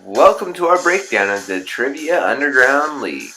Welcome to our breakdown of the Trivia Underground League.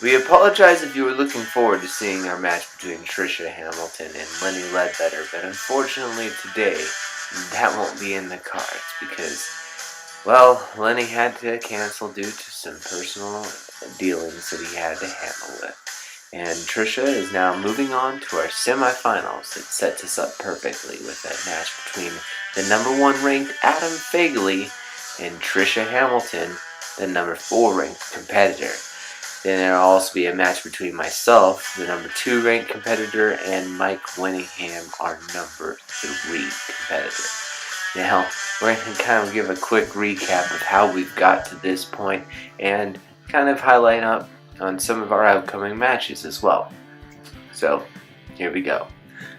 We apologize if you were looking forward to seeing our match between Trisha Hamilton and Lenny Ledbetter, but unfortunately today, that won't be in the cards because, well, Lenny had to cancel due to some personal dealings that he had to handle with. And Trisha is now moving on to our semifinals. It sets us up perfectly with a match between the number 1 ranked Adam Fagley and Trisha Hamilton, the number 4 ranked competitor. Then there will also be a match between myself, the number 2 ranked competitor, and Mike Winningham, our number 3 competitor. Now, we're going to kind of give a quick recap of how we've got to this point and kind of highlight up on some of our upcoming matches as well. So, here we go.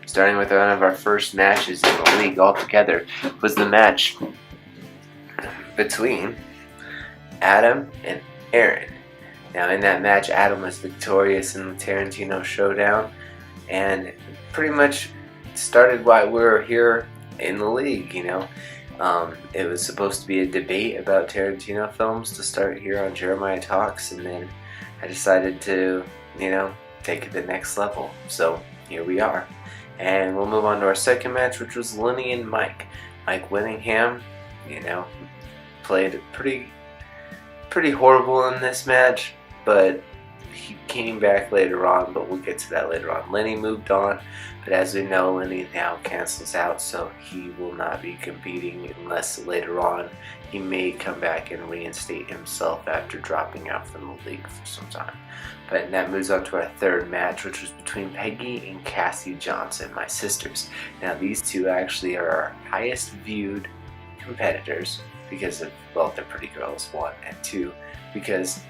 Starting with one of our first matches in the league altogether was the match between Adam and Aaron. Now in that match, Adam was victorious in the Tarantino Showdown and pretty much started why we're here in the league, It was supposed to be a debate about Tarantino films to start here on Jeremiah Talks, and then I decided to, take it to the next level. So here we are. And we'll move on to our second match, which was Lenny and Mike. Mike Winningham, played pretty horrible in this match, but he came back later on, but we'll get to that later on. Lenny moved on, but as we know, Lenny now cancels out, so he will not be competing unless later on he may come back and reinstate himself after dropping out from the league for some time. But that moves on to our third match, which was between Peggy and Cassie Johnson, my sisters. Now these two actually are our highest viewed competitors because of, well, they're pretty girls, 1, and 2, because,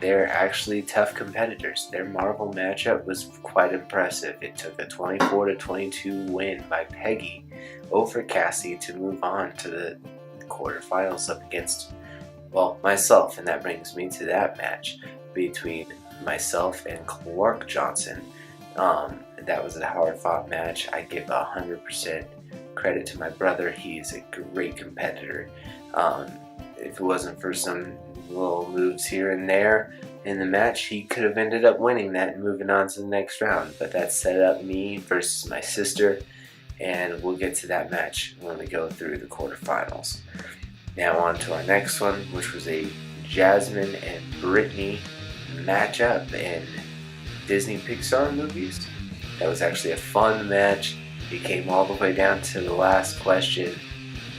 they're actually tough competitors. Their Marvel matchup was quite impressive. It took a 24-22 win by Peggy over Cassie to move on to the quarterfinals up against, well, myself, and that brings me to that match between myself and Clark Johnson. That was a hard-fought match. I give 100% credit to my brother. He's a great competitor. If it wasn't for some little moves here and there in the match, he could have ended up winning that and moving on to the next round. But that set up me versus my sister, and we'll get to that match when we go through the quarterfinals. Now on to our next one, which was a Jasmine and Britney matchup in Disney Pixar movies. That was actually a fun match. It came all the way down to the last question.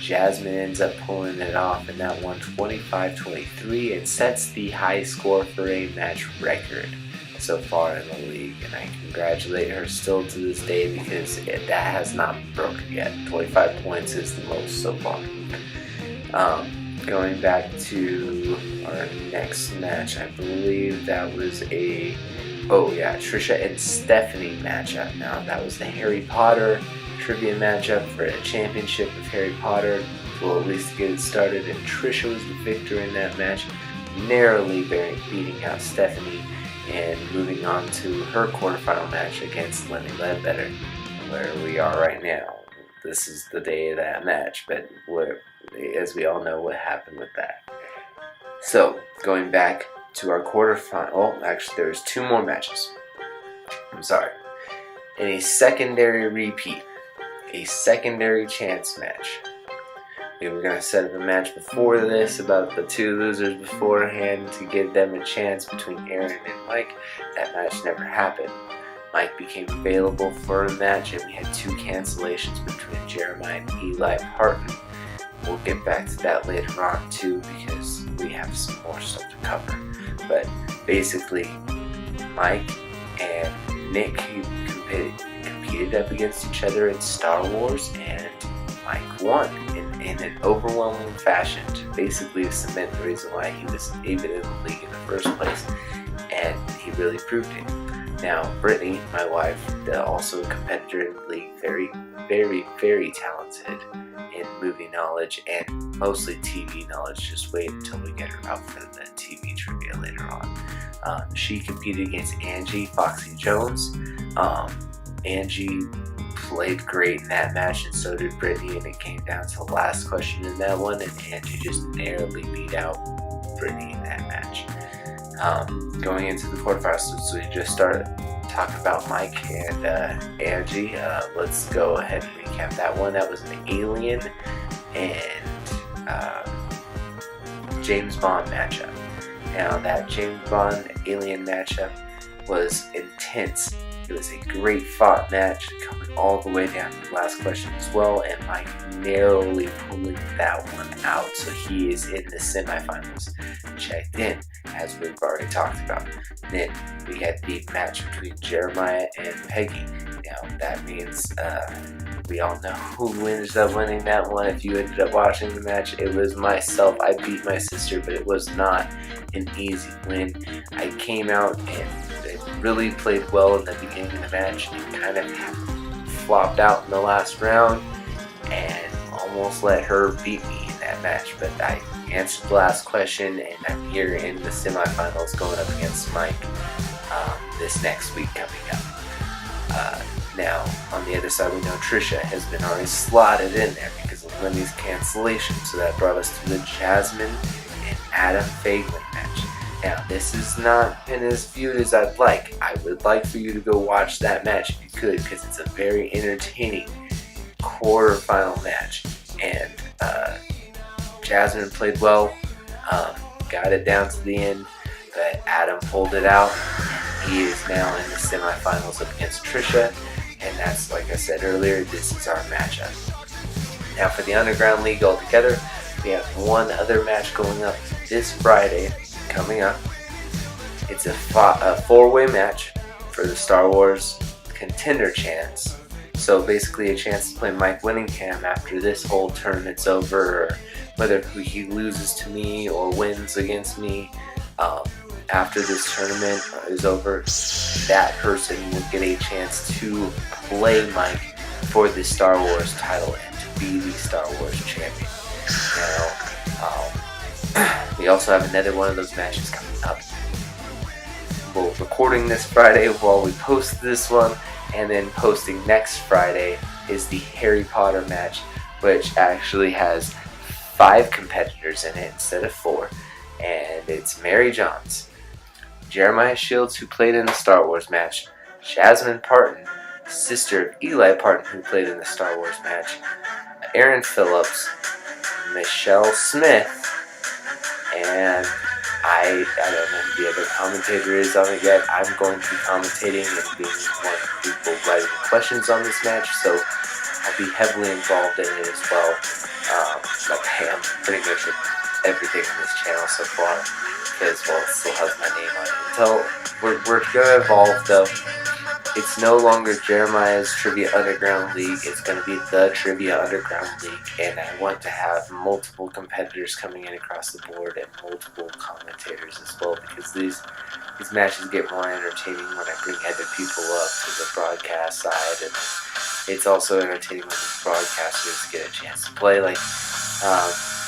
Jasmine ends up pulling it off, and that won 25-23. It sets the high score for a match record so far in the league, and I congratulate her still to this day because that has not broken yet. 25 points is the most so far. Going back to our next match, I believe that was Trisha and Stephanie matchup. Now that was the Harry Potter trivia matchup for a championship of Harry Potter. We'll at least get it started, and Trisha was the victor in that match, narrowly beating out Stephanie and moving on to her quarterfinal match against Lenny Ledbetter, where we are right now. This is the day of that match, but as we all know what happened with that. So, going back to our quarterfinal, actually there's 2 more matches. I'm sorry. In a secondary repeat, a secondary chance match. We were going to set up a match before this about the 2 losers beforehand to give them a chance between Aaron and Mike. That match never happened. Mike became available for a match, and we had 2 cancellations between Jeremiah and Eli Parton. We'll get back to that later on too because we have some more stuff to cover. But basically, Mike and Nick competed up against each other in Star Wars, and Mike won in an overwhelming fashion to basically cement the reason why he was even in the league in the first place, and he really proved it. Now, Britney, my wife, also a competitor in the league, very, very, very talented in movie knowledge and mostly TV knowledge. Just wait until we get her out for the TV trivia later on. She competed against Angie, Foxy Jones. Angie played great in that match, and so did Britney, and it came down to the last question in that one, and Angie just narrowly beat out Britney in that match. Going into the quarterfinals, so we just started talking about Mike and Angie. Let's go ahead and recap that one. That was an Alien and James Bond matchup. Now, that James Bond Alien matchup was intense. It was a great fought match, coming all the way down to the last question as well, and Mike narrowly pulling that one out, so he is in the semifinals. Checked in, as we've already talked about. Then we had the match between Jeremiah and Peggy. Now, that means we all know who ended up winning that one. If you ended up watching the match, it was myself. I beat my sister, but it was not an easy win. I came out and really played well in the beginning of the match and kind of flopped out in the last round and almost let her beat me in that match, but I answered the last question, and I'm here in the semifinals going up against Mike this next week coming up. Now, on the other side, we know Trisha has been already slotted in there because of Lenny's cancellation, so that brought us to the Jasmine and Adam Fagelin match. Now, this has not been as viewed as I'd like. I would like for you to go watch that match if you could, because it's a very entertaining quarterfinal match. And Jasmine played well, got it down to the end, but Adam pulled it out. He is now in the semifinals up against Trisha, and that's, like I said earlier, this is our matchup. Now, for the Underground League altogether, we have one other match going up this Friday. Coming up, it's a four-way match for the Star Wars Contender chance. So basically a chance to play Mike Winningham after this whole tournament's over, or whether he loses to me or wins against me after this tournament is over, that person will get a chance to play Mike for the Star Wars title and to be the Star Wars champion. Now, we also have another one of those matches coming up. We're recording this Friday while we post this one, and then posting next Friday is the Harry Potter match, which actually has 5 competitors in it instead of 4, and it's Mary Johns, Jeremiah Shields, who played in the Star Wars match, Jasmine Parton, sister of Eli Parton, who played in the Star Wars match, Aaron Phillips, Michelle Smith, and I don't know who the other commentator is on it yet. I'm going to be commentating and being one of the people writing questions on this match, so I'll be heavily involved in it as well. Like I am pretty much with everything in this channel so far, because, well, it still has my name on it. So we're going to evolve, though. It's no longer Jeremiah's Trivia Underground League. It's going to be the Trivia Underground League, and I want to have multiple competitors coming in across the board and multiple commentators as well, because these matches get more entertaining when I bring other people up to the broadcast side, and it's also entertaining when the broadcasters get a chance to play. Like,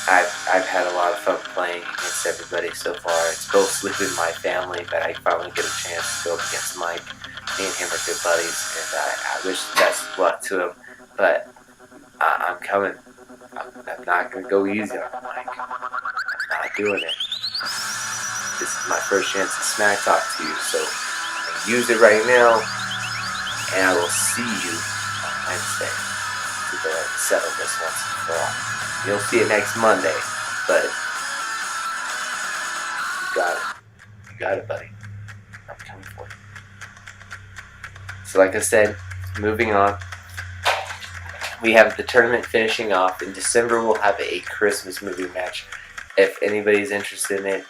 I've had a lot of fun playing against everybody so far. It's mostly with my family, but I finally get a chance to go up against Mike. Me and him are good buddies, and I wish the best of luck to him, but I'm coming. I'm not going to go easy on Mike. I'm not doing it. This is my first chance to smack talk to you, so I use it right now, and I will see you on Wednesday to go ahead and settle this once and for all. You'll see it next Monday, but you got it. You got it, buddy. I'm coming for you. So like I said, moving on, we have the tournament finishing off. In December, we'll have a Christmas movie match. If anybody's interested in it,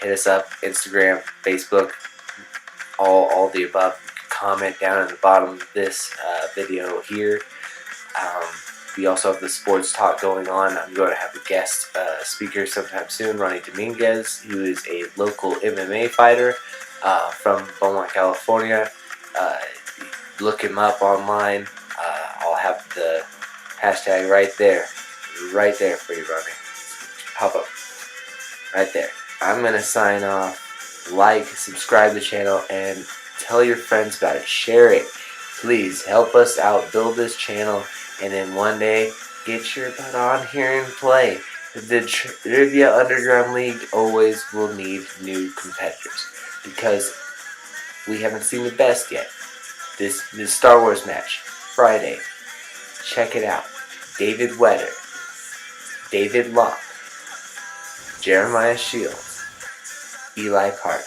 hit us up, Instagram, Facebook, all the above. Comment down at the bottom of this video here. We also have the sports talk going on. I'm going to have a guest speaker sometime soon, Ronnie Dominguez, who is a local MMA fighter from Beaumont, California. Look him up online. I'll have the hashtag right there for you, Ronnie. Pop up right there. I'm going to sign off. Like, subscribe to the channel, and tell your friends about it. Share it. Please help us out, build this channel, and then one day get your butt on here and play. The Trivia Underground League always will need new competitors because we haven't seen the best yet. This Star Wars match, Friday. Check it out. David Wetter, David Locke, Jeremiah Shields, Eli Carter.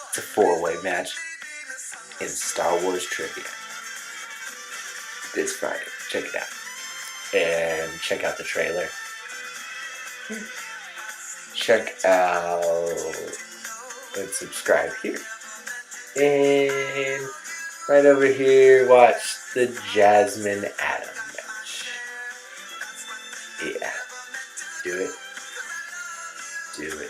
It's a 4-way match in Star Wars trivia. This Friday. Check it out. And check out the trailer. Check out and subscribe here. And right over here, watch the Jasmine Adam match. Yeah. Do it. Do it.